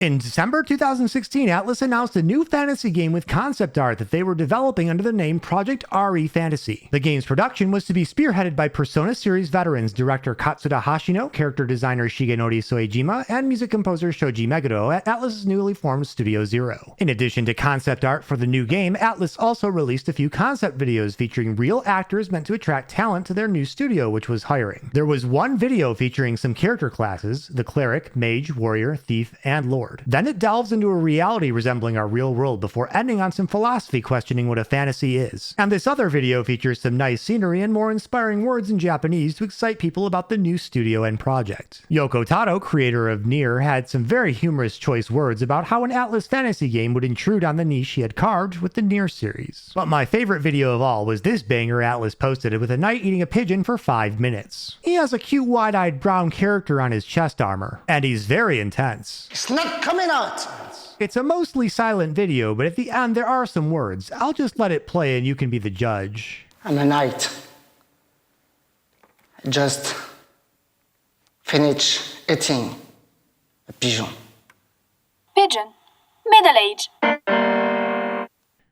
In December 2016, Atlus announced a new fantasy game with concept art that they were developing under the name Project ReFantazio. The game's production was to be spearheaded by Persona series veterans director Katsura Hashino, character designer Shigenori Soejima, and music composer Shoji Meguro at Atlus' newly formed Studio Zero. In addition to concept art for the new game, Atlus also released a few concept videos featuring real actors meant to attract talent to their new studio, which was hiring. There was one video featuring some character classes: the cleric, mage, warrior, thief, and lord. Then it delves into a reality resembling our real world before ending on some philosophy questioning what a fantasy is. And this other video features some nice scenery and more inspiring words in Japanese to excite people about the new studio and project. Yoko Taro, creator of Nier, had some very humorous choice words about how an Atlus fantasy game would intrude on the niche he had carved with the Nier series. But my favorite video of all was this banger Atlus posted with a knight eating a pigeon for 5 minutes. He has a cute wide-eyed brown character on his chest armor, and he's very intense. It's not coming out! It's a mostly silent video, but at the end there are some words. I'll just let it play and you can be the judge. I'm a knight. I just finish eating a pigeon. Pigeon. Middle age.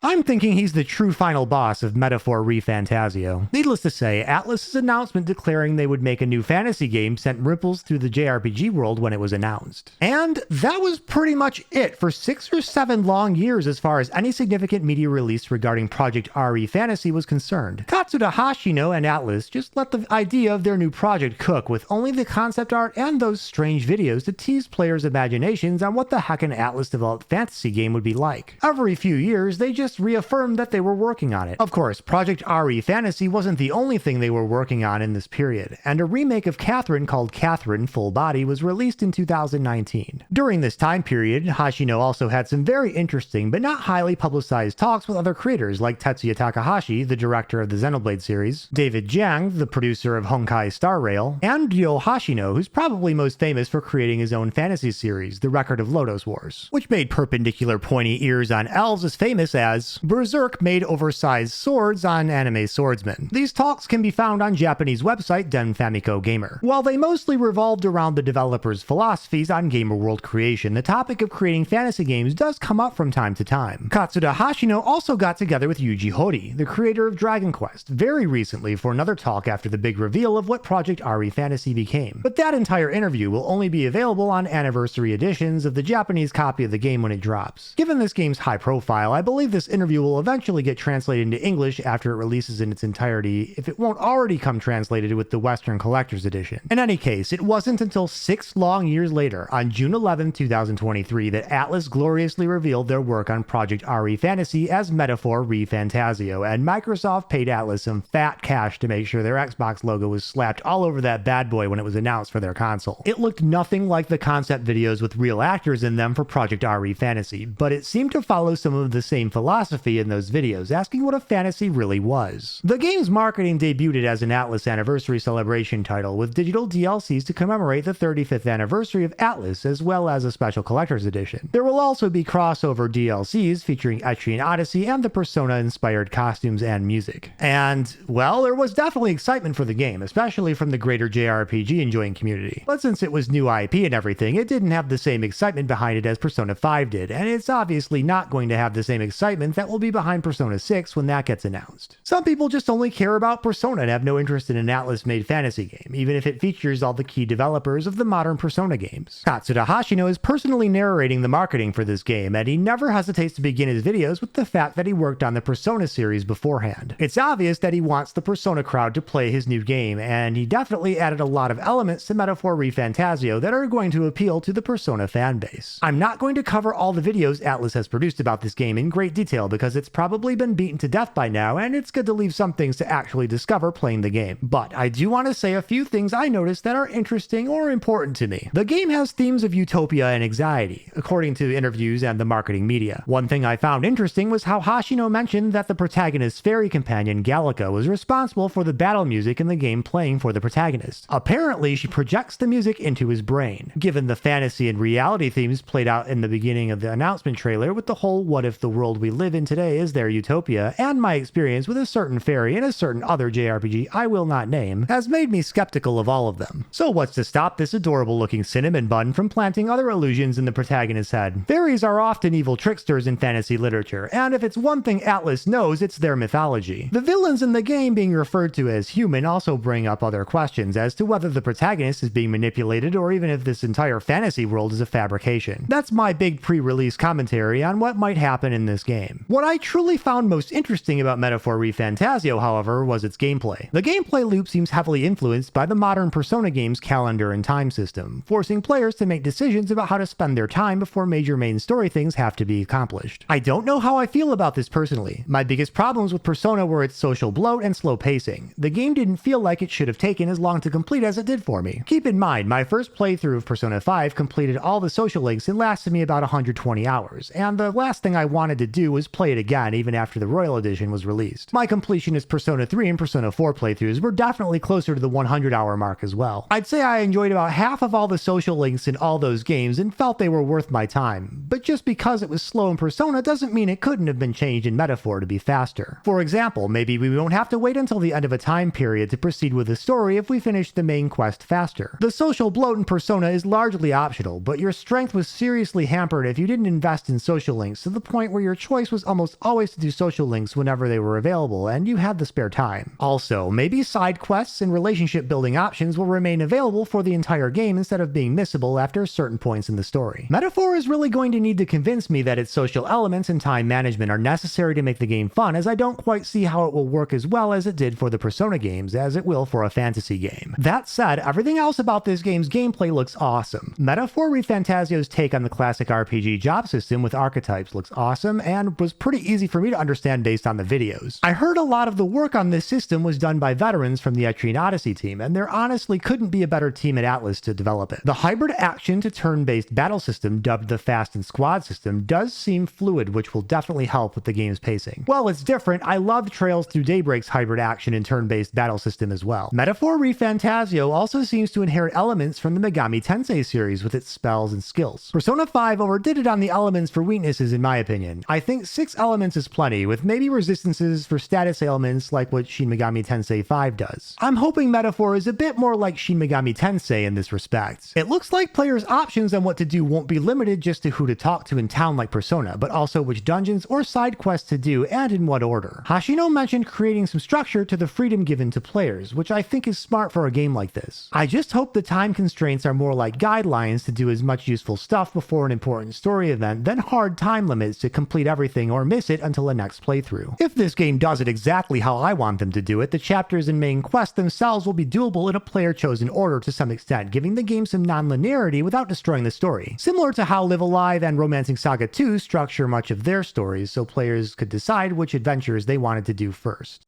I'm thinking he's the true final boss of Metaphor ReFantazio. Needless to say, Atlus' announcement declaring they would make a new fantasy game sent ripples through the JRPG world when it was announced. And that was pretty much it for 6 or 7 long years as far as any significant media release regarding Project ReFantazio was concerned. Katsura Hashino and Atlus just let the idea of their new project cook with only the concept art and those strange videos to tease players' imaginations on what the heck an Atlus-developed fantasy game would be like. Every few years, they just reaffirmed that they were working on it. Of course, Project ReFantazio wasn't the only thing they were working on in this period, and a remake of Catherine called Catherine Full Body was released in 2019. During this time period, Hashino also had some very interesting but not highly publicized talks with other creators like Tetsuya Takahashi, the director of the Xenoblade series, David Jiang, the producer of Honkai Star Rail, and Ryo Hashino, who's probably most famous for creating his own fantasy series, The Record of Lodoss Wars, which made perpendicular pointy ears on elves as famous as Berserk made oversized swords on anime swordsmen. These talks can be found on Japanese website Den Famiko Gamer. While they mostly revolved around the developers' philosophies on gamer world creation, the topic of creating fantasy games does come up from time to time. Katsura Hashino also got together with Yuji Horii, the creator of Dragon Quest, very recently for another talk after the big reveal of what Project ReFantazio became. But that entire interview will only be available on anniversary editions of the Japanese copy of the game when it drops. Given this game's high profile, I believe this interview will eventually get translated into English after it releases in its entirety, if it won't already come translated with the Western Collector's Edition. In any case, it wasn't until 6 long years later, on June 11, 2023, that Atlus gloriously revealed their work on Project ReFantazio as Metaphor ReFantazio, and Microsoft paid Atlus some fat cash to make sure their Xbox logo was slapped all over that bad boy when it was announced for their console. It looked nothing like the concept videos with real actors in them for Project ReFantazio, but it seemed to follow some of the same philosophy in those videos, asking what a fantasy really was. The game's marketing debuted as an Atlus Anniversary Celebration title, with digital DLCs to commemorate the 35th anniversary of Atlus, as well as a special collector's edition. There will also be crossover DLCs featuring Etrian Odyssey and the Persona-inspired costumes and music. And, well, there was definitely excitement for the game, especially from the greater JRPG enjoying community. But since it was new IP and everything, it didn't have the same excitement behind it as Persona 5 did, and it's obviously not going to have the same excitement that will be behind Persona 6 when that gets announced. Some people just only care about Persona and have no interest in an Atlus-made fantasy game, even if it features all the key developers of the modern Persona games. Katsura Hashino is personally narrating the marketing for this game, and he never hesitates to begin his videos with the fact that he worked on the Persona series beforehand. It's obvious that he wants the Persona crowd to play his new game, and he definitely added a lot of elements to Metaphor ReFantazio that are going to appeal to the Persona fanbase. I'm not going to cover all the videos Atlus has produced about this game in great detail because it's probably been beaten to death by now, and it's good to leave some things to actually discover playing the game. But I do want to say a few things I noticed that are interesting or important to me. The game has themes of utopia and anxiety, according to interviews and the marketing media. One thing I found interesting was how Hashino mentioned that the protagonist's fairy companion, Gallica, was responsible for the battle music in the game playing for the protagonist. Apparently, she projects the music into his brain. Given the fantasy and reality themes played out in the beginning of the announcement trailer with the whole what if the world we live live in today is their utopia, and my experience with a certain fairy and a certain other JRPG I will not name has made me skeptical of all of them. So what's to stop this adorable looking cinnamon bun from planting other illusions in the protagonist's head? Fairies are often evil tricksters in fantasy literature, and if it's one thing Atlus knows, it's their mythology. The villains in the game being referred to as human also bring up other questions as to whether the protagonist is being manipulated or even if this entire fantasy world is a fabrication. That's my big pre-release commentary on what might happen in this game. What I truly found most interesting about Metaphor ReFantazio, however, was its gameplay. The gameplay loop seems heavily influenced by the modern Persona game's calendar and time system, forcing players to make decisions about how to spend their time before major main story things have to be accomplished. I don't know how I feel about this personally. My biggest problems with Persona were its social bloat and slow pacing. The game didn't feel like it should have taken as long to complete as it did for me. Keep in mind, my first playthrough of Persona 5 completed all the social links and lasted me about 120 hours, and the last thing I wanted to do was play it again even after the Royal Edition was released. My completionist Persona 3 and Persona 4 playthroughs were definitely closer to the 100-hour mark as well. I'd say I enjoyed about half of all the social links in all those games and felt they were worth my time, but just because it was slow in Persona doesn't mean it couldn't have been changed in Metaphor to be faster. For example, maybe we won't have to wait until the end of a time period to proceed with the story if we finish the main quest faster. The social bloat in Persona is largely optional, but your strength was seriously hampered if you didn't invest in social links to the point where your choice was almost always to do social links whenever they were available and you had the spare time. Also, maybe side quests and relationship building options will remain available for the entire game instead of being missable after certain points in the story. Metaphor is really going to need to convince me that its social elements and time management are necessary to make the game fun, as I don't quite see how it will work as well as it did for the Persona games as it will for a fantasy game. That said, everything else about this game's gameplay looks awesome. Metaphor ReFantazio's take on the classic RPG job system with archetypes looks awesome and was pretty easy for me to understand based on the videos. I heard a lot of the work on this system was done by veterans from the Etrian Odyssey team, and there honestly couldn't be a better team at Atlus to develop it. The hybrid action to turn-based battle system, dubbed the Fast and Squad system, does seem fluid, which will definitely help with the game's pacing. While it's different, I love Trails Through Daybreak's hybrid action and turn-based battle system as well. Metaphor ReFantazio also seems to inherit elements from the Megami Tensei series with its spells and skills. Persona 5 overdid it on the elements for weaknesses in my opinion. I think 6 elements is plenty, with maybe resistances for status ailments like what Shin Megami Tensei 5 does. I'm hoping Metaphor is a bit more like Shin Megami Tensei in this respect. It looks like players' options on what to do won't be limited just to who to talk to in town like Persona, but also which dungeons or side quests to do and in what order. Hashino mentioned creating some structure to the freedom given to players, which I think is smart for a game like this. I just hope the time constraints are more like guidelines to do as much useful stuff before an important story event than hard time limits to complete everything or miss it until the next playthrough. If this game does it exactly how I want them to do it, the chapters and main quests themselves will be doable in a player-chosen order to some extent, giving the game some non-linearity without destroying the story. Similar to how Live Alive and Romancing Saga 2 structure much of their stories so players could decide which adventures they wanted to do first.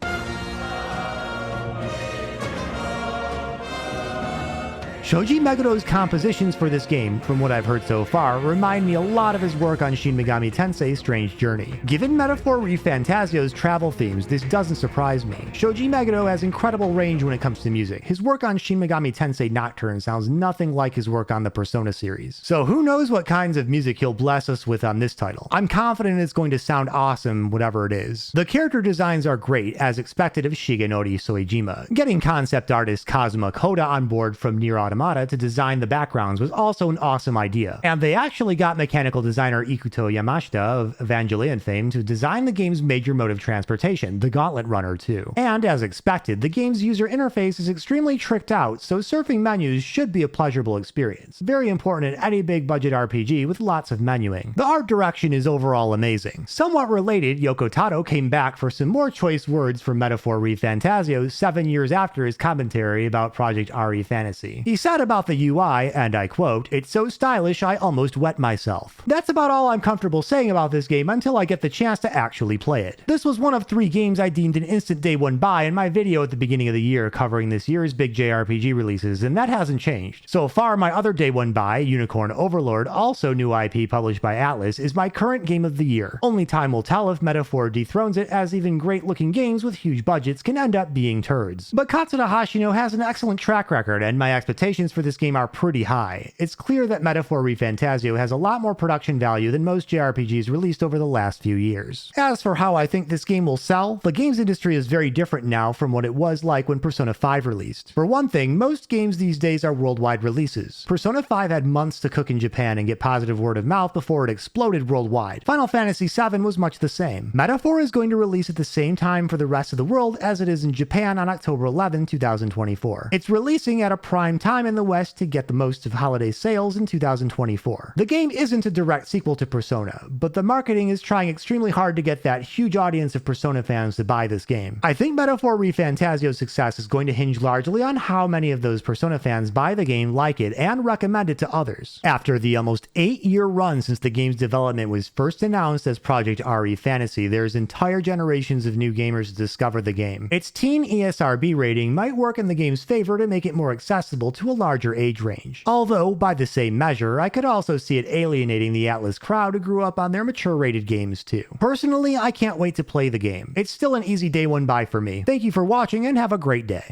Shoji Megado's compositions for this game, from what I've heard so far, remind me a lot of his work on Shin Megami Tensei Strange Journey. Given Metaphor ReFantazio's travel themes, this doesn't surprise me. Shoji Megado has incredible range when it comes to music. His work on Shin Megami Tensei Nocturne sounds nothing like his work on the Persona series. So who knows what kinds of music he'll bless us with on this title. I'm confident it's going to sound awesome, whatever it is. The character designs are great, as expected of Shigenori Soejima. Getting concept artist Kazuma Koda on board from Nier Automata to design the backgrounds was also an awesome idea. And they actually got mechanical designer Ikuto Yamashita of Evangelion fame to design the game's major mode of transportation, the Gauntlet Runner, too. And as expected, the game's user interface is extremely tricked out, so surfing menus should be a pleasurable experience. Very important in any big budget RPG with lots of menuing. The art direction is overall amazing. Somewhat related, Yoko Taro came back for some more choice words for Metaphor ReFantazio 7 years after his commentary about Project RE Fantasy. He said about the UI, and I quote, "It's so stylish I almost wet myself." That's about all I'm comfortable saying about this game until I get the chance to actually play it. This was one of 3 games I deemed an instant day one buy in my video at the beginning of the year covering this year's big JRPG releases, and that hasn't changed. So far, my other day one buy, Unicorn Overlord, also new IP published by Atlus, is my current game of the year. Only time will tell if Metaphor dethrones it, as even great looking games with huge budgets can end up being turds. But Katsura Hashino has an excellent track record, and my expectations expectations for this game are pretty high. It's clear that Metaphor ReFantazio has a lot more production value than most JRPGs released over the last few years. As for how I think this game will sell, the games industry is very different now from what it was like when Persona 5 released. For one thing, most games these days are worldwide releases. Persona 5 had months to cook in Japan and get positive word of mouth before it exploded worldwide. Final Fantasy VII was much the same. Metaphor is going to release at the same time for the rest of the world as it is in Japan on October 11, 2024. It's releasing at a prime time in the West to get the most of holiday sales in 2024. The game isn't a direct sequel to Persona, but the marketing is trying extremely hard to get that huge audience of Persona fans to buy this game. I think Metaphor ReFantazio's success is going to hinge largely on how many of those Persona fans buy the game, like it, and recommend it to others. After the almost 8-year run since the game's development was first announced as Project RE Fantasy, there's entire generations of new gamers to discover the game. Its teen ESRB rating might work in the game's favor to make it more accessible to a larger age range. Although, by the same measure, I could also see it alienating the Atlus crowd who grew up on their mature rated games too. Personally, I can't wait to play the game. It's still an easy day one buy for me. Thank you for watching and have a great day.